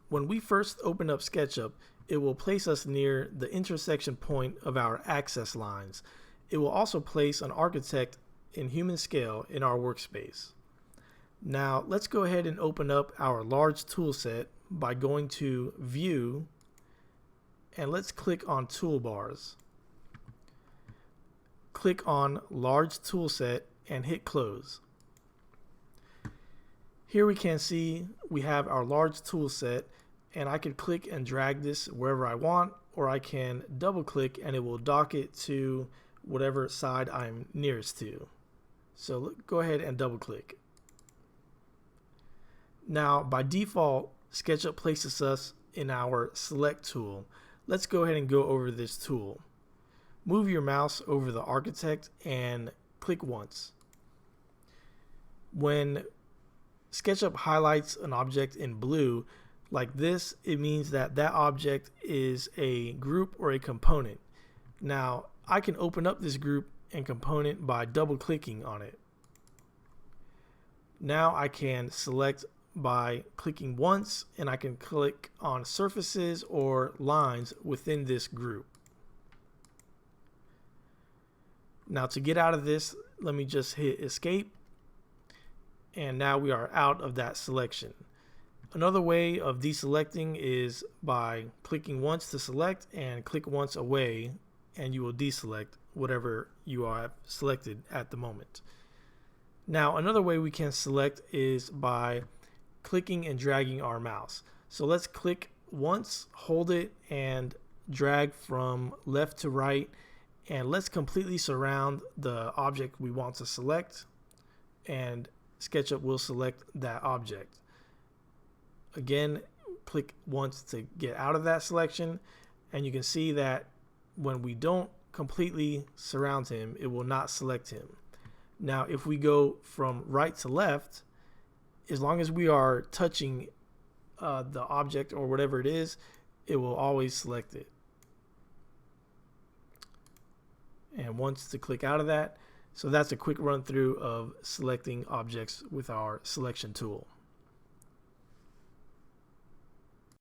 when we first open up SketchUp, it will place us near the intersection point of our access lines. It will also place an architect in human scale in our workspace. Now let's go ahead and open up our large tool set by going to View, and let's click on Toolbars. Click on Large Tool Set and hit Close. Here we can see we have our large tool set, and I can click and drag this wherever I want, or I can double click and it will dock it to whatever side I'm nearest to. So go ahead and double click. Now by default, SketchUp places us in our Select tool. Let's go ahead and go over this tool. Move your mouse over the architect and click once. When SketchUp highlights an object in blue like this, it means that that object is a group or a component. Now I can open up this group and component by double clicking on it. Now I can select by clicking once, and I can click on surfaces or lines within this group. Now to get out of this, let me just hit escape, and now we are out of that selection. Another way of deselecting is by clicking once to select and click once away, and you will deselect whatever you have selected at the moment. Now another way we can select is by clicking and dragging our mouse. So let's click once, hold it, and drag from left to right, and let's completely surround the object we want to select, and SketchUp will select that object. Again, click once to get out of that selection, and you can see that when we don't completely surround him, it will not select him. Now if we go from right to left, as long as we are touching the object or whatever it is, it will always select it. And once to click out of that. So that's a quick run through of selecting objects with our selection tool.